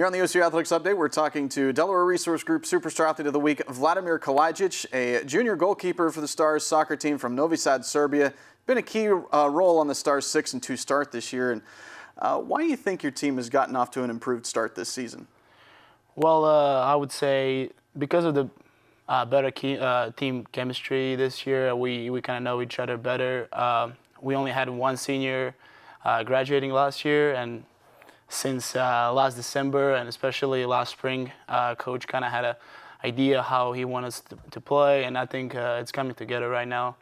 Here on the OCU Athletics Update, we're talking to Delaware Resource Group Superstar Athlete of the Week, Vladimir Kalajdzic, a junior goalkeeper for the Stars soccer team from Novi Sad, Serbia. Been a key role on the Stars' 6-2 start this year. And why do you think your team has gotten off to an improved start this season? Well, I would say because of the better team chemistry this year, we kind of know each other better. We only had one senior graduating last year, and since last December and especially last spring, coach kind of had an idea how he wanted us to play, and I think it's coming together right now.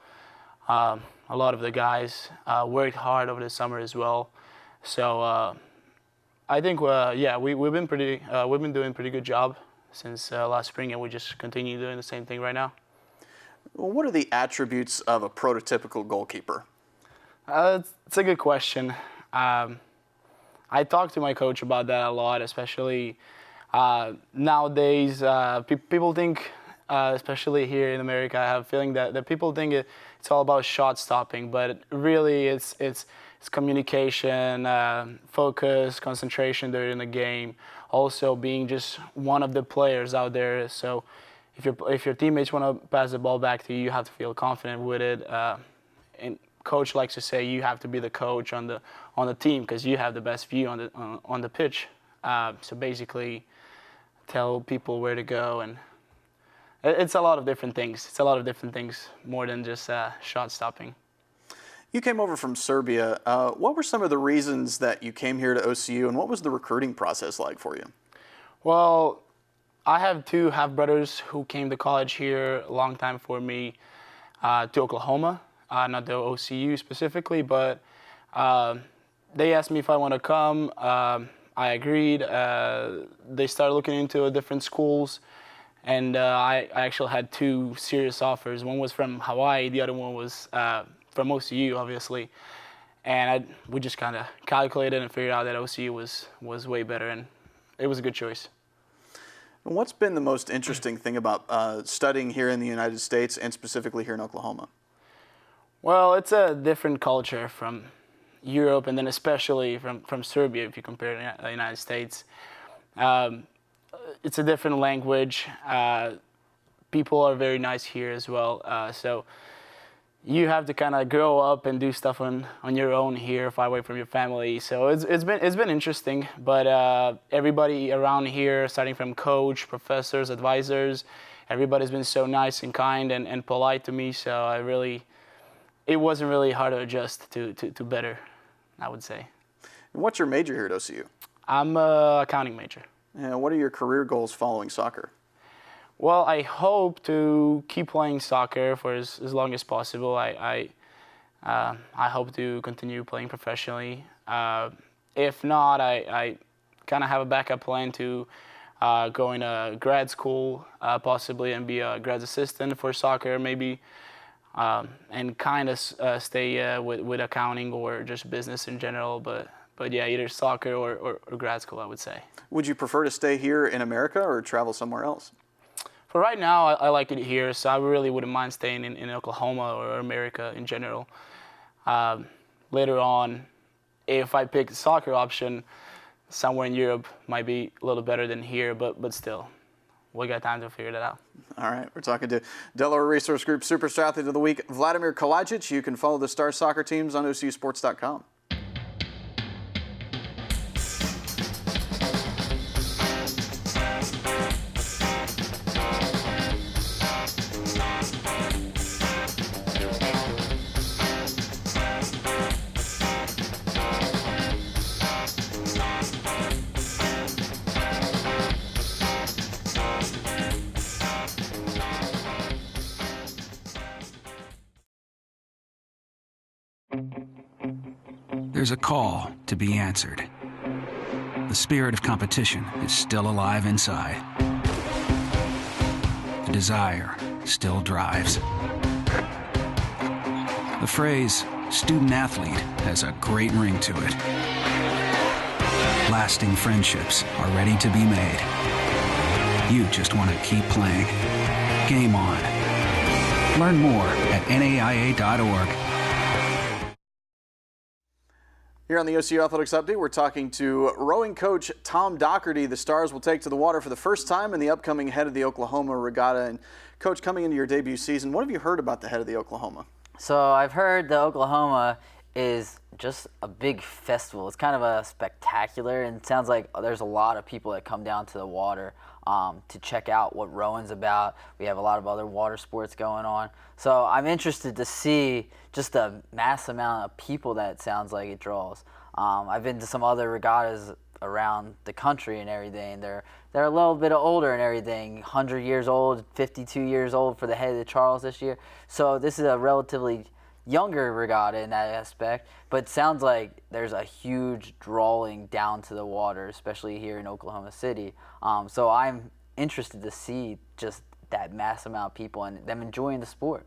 A lot of the guys worked hard over the summer as well, so I think we've been doing a pretty good job since last spring, and we just continue doing the same thing right now. Well, what are the attributes of a prototypical goalkeeper? It's a good question. I talked to my coach about that a lot, especially nowadays. People think, especially here in America, I have a feeling that people think it's all about shot stopping, but really it's communication, focus, concentration during the game, also being just one of the players out there. So if your teammates want to pass the ball back to you, you have to feel confident with it. And coach likes to say you have to be the coach on the team because you have the best view on the pitch. So basically, tell people where to go, and it's a lot of different things. It's a lot of different things more than just shot stopping. You came over from Serbia. What were some of the reasons that you came here to OCU, and what was the recruiting process like for you? Well, I have two half-brothers who came to college here a long time before me to Oklahoma. Not the OCU specifically, but they asked me if I want to come. I agreed. They started looking into different schools, and I actually had two serious offers. One was from Hawaii, the other one was from OCU, obviously. And we just kind of calculated and figured out that OCU was way better, and it was a good choice. What's been the most interesting thing about studying here in the United States and specifically here in Oklahoma? Well, it's a different culture from Europe, and then especially from Serbia if you compare it to the United States. It's a different language. People are very nice here as well. So you have to kind of grow up and do stuff on your own here, far away from your family. So it's been interesting, but everybody around here, starting from coach, professors, advisors, everybody's been so nice and kind and polite to me. So it wasn't really hard to adjust to better, I would say. And what's your major here at OCU? I'm an accounting major. And what are your career goals following soccer? Well, I hope to keep playing soccer for as long as possible. I hope to continue playing professionally. If not, I kind of have a backup plan to go into grad school, possibly, and be a grad assistant for soccer, maybe. And kind of stay with accounting or just business in general, but yeah, either soccer or grad school, I would say. Would you prefer to stay here in America or travel somewhere else? For right now, I like it here, so I really wouldn't mind staying in Oklahoma or America in general. Later on, if I pick the soccer option, somewhere in Europe might be a little better than here, but still. We got time to figure that out. All right, we're talking to Delaware Resource Group Superstar Athlete of the Week, Vladimir Kalajdzic. You can follow the Stars soccer teams on OCUsports.com. There's a call to be answered. The spirit of competition is still alive inside. The desire still drives. The phrase student athlete has a great ring to it. Lasting friendships are ready to be made. You just want to keep playing. Game on. Learn more at naia.org. Here on the OCU Athletics Update, we're talking to rowing coach Tom Dougherty. The Stars will take to the water for the first time in the upcoming head of the Oklahoma Regatta. And Coach, coming into your debut season, what have you heard about the head of the Oklahoma? So I've heard the Oklahoma is just a big festival. It's kind of a spectacular, and it sounds like there's a lot of people that come down to the water to check out what rowing's about. We have a lot of other water sports going on. So I'm interested to see just the mass amount of people that it sounds like it draws. I've been to some other regattas around the country and everything. They're a little bit older and everything, 100 years old, 52 years old for the head of the Charles this year. So this is a relatively younger regatta in that aspect, but it sounds like there's a huge drawing down to the water, especially here in Oklahoma City. So I'm interested to see just that mass amount of people and them enjoying the sport.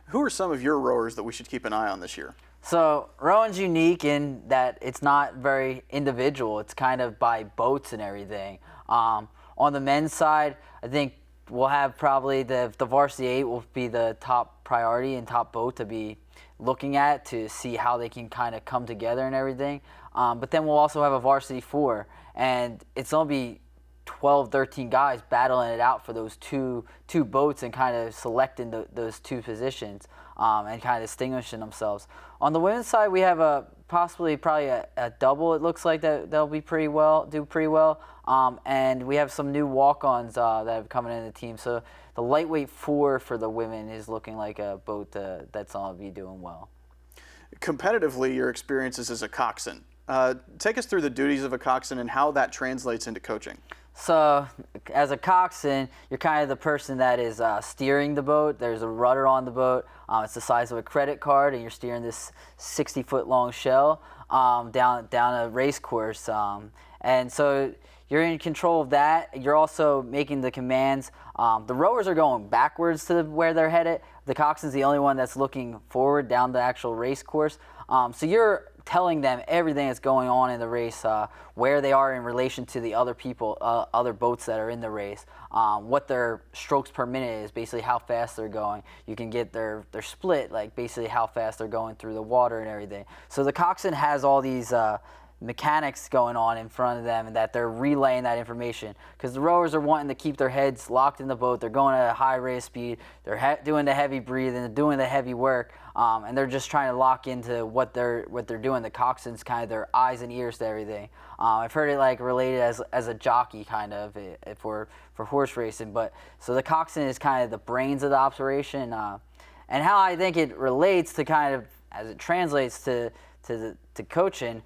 Who are some of your rowers that we should keep an eye on this year? So rowing's unique in that it's not very individual. It's kind of by boats and everything. On the men's side, I think we'll have probably the varsity 8 will be the top priority and top boat to be looking at to see how they can kind of come together and everything. But then we'll also have a varsity 4, and it's going to be 12, 13 guys battling it out for those two boats and kind of selecting those two positions and kind of distinguishing themselves. On the women's side, we have probably a double. It looks like that they'll be do pretty well. And we have some new walk-ons that have coming in the team. So the lightweight 4 for the women is looking like a boat that's going to be doing well. Competitively, your experiences as a coxswain. Take us through the duties of a coxswain and how that translates into coaching. So as a coxswain, you're kind of the person that is steering the boat. There's a rudder on the boat. It's the size of a credit card, and you're steering this 60-foot long shell down a race course. And so you're in control of that. You're also making the commands. The rowers are going backwards to where they're headed. The coxswain's the only one that's looking forward down the actual race course. So you're telling them everything that's going on in the race, where they are in relation to the other people, other boats that are in the race, what their strokes per minute is, basically how fast they're going. You can get their split, like basically how fast they're going through the water and everything. So the coxswain has all these mechanics going on in front of them, and that they're relaying that information, because the rowers are wanting to keep their heads locked in the boat. They're going at a high rate of speed. They're doing the heavy breathing, they're doing the heavy work, and they're just trying to lock into what they're doing. The coxswain's kind of their eyes and ears to everything. I've heard it like related as a jockey kind of for horse racing, but so the coxswain is kind of the brains of the operation, and how I think it relates to kind of as it translates to coaching.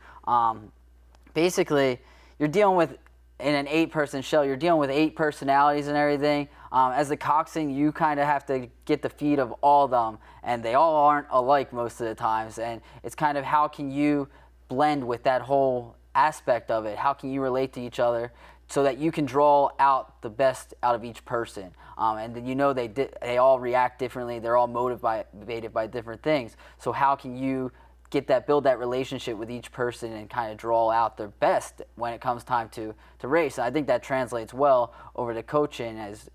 Basically, you're dealing with, in an 8-person shell, you're dealing with 8 personalities and everything. As the coxswain, you kind of have to get the feed of all of them, and they all aren't alike most of the times. And it's kind of how can you blend with that whole aspect of it? How can you relate to each other so that you can draw out the best out of each person? And then they all react differently. They're all motivated by different things. So how can you build that relationship with each person and kind of draw out their best when it comes time to race? And I think that translates well over to coaching as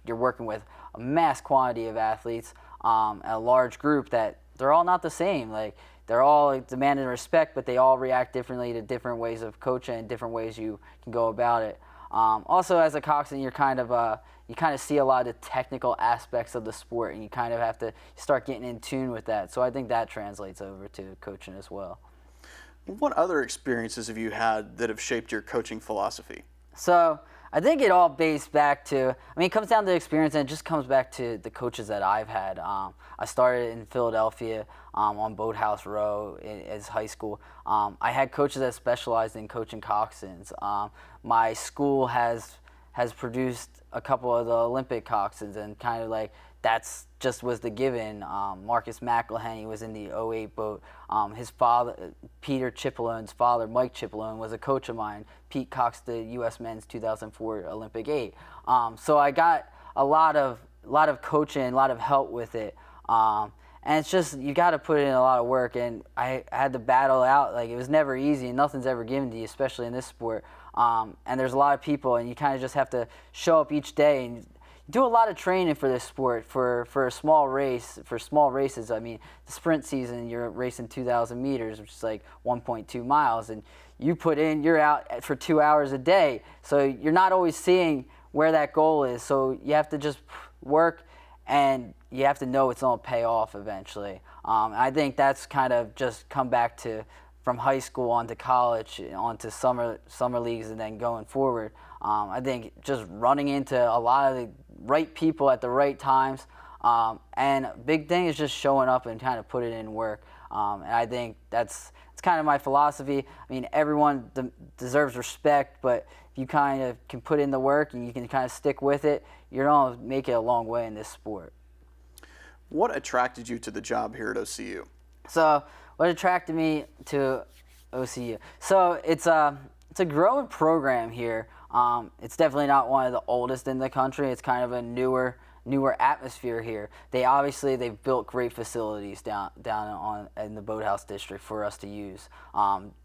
you're working with a mass quantity of athletes, a large group that they're all not the same. Like they're all demanding respect, but they all react differently to different ways of coaching and different ways you can go about it. Also, as a coxswain, you kind of see a lot of the technical aspects of the sport, and you kind of have to start getting in tune with that. So I think that translates over to coaching as well. What other experiences have you had that have shaped your coaching philosophy? So I think it all based back to, it comes down to experience, and it just comes back to the coaches that I've had. I started in Philadelphia on Boathouse Row as high school. I had coaches that specialized in coaching coxswains. My school has produced a couple of the Olympic coxswains, and kind of like that's just was the given. Marcus McElhenney was in the 08 boat. His father, Peter Cipolloni's father, Mike Cipollone, was a coach of mine. Pete Cox, the U.S. Men's 2004 Olympic 8. So I got a lot of coaching, a lot of help with it. And it's just, you got to put in a lot of work, and I had to battle out. Like, it was never easy, and nothing's ever given to you, especially in this sport. And there's a lot of people, and you kind of just have to show up each day, and do a lot of training for this sport for a small race. For small races, I mean, the sprint season, you're racing 2,000 meters, which is like 1.2 miles, and you're out for 2 hours a day, so you're not always seeing where that goal is. So you have to just work, and you have to know it's going to pay off eventually. I think that's kind of just come back to from high school onto college, onto summer leagues, and then going forward. I think just running into a lot of the right people at the right times, and a big thing is just showing up and kind of putting in work. And I think it's kind of my philosophy. I mean, everyone deserves respect, but if you kind of can put in the work and you can kind of stick with it, you're going to make it a long way in this sport. What attracted you to the job here at OCU? So what attracted me to OCU? So it's a growing program here. It's definitely not one of the oldest in the country. It's kind of a newer atmosphere here. They've built great facilities down in the Boathouse district for us to use.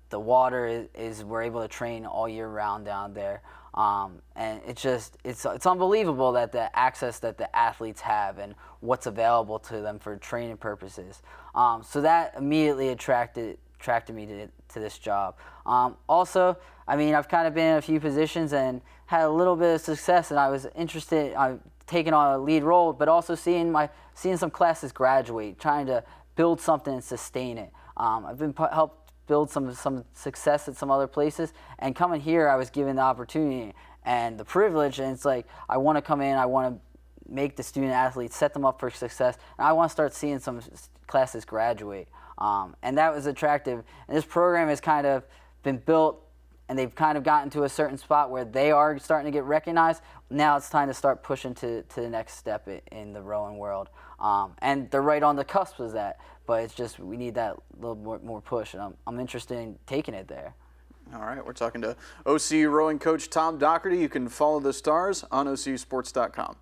The water is we're able to train all year round down there. And it's unbelievable that the access that the athletes have and what's available to them for training purposes. So that immediately attracted me to this job. Also, I mean, I've kind of been in a few positions and had a little bit of success, and I was interested. I've taken on a lead role, but also seeing some classes graduate, trying to build something and sustain it. I've been helped build some success at some other places, and coming here, I was given the opportunity and the privilege, and it's like I want to come in, I want to make the student athletes, set them up for success, and I want to start seeing some classes graduate. And that was attractive. And this program has kind of been built, and they've kind of gotten to a certain spot where they are starting to get recognized. Now it's time to start pushing to the next step in the rowing world. And they're right on the cusp of that, but it's just we need that little more push, and I'm interested in taking it there. All right, we're talking to OCU rowing coach Tom Dougherty. You can follow the Stars on OCUsports.com.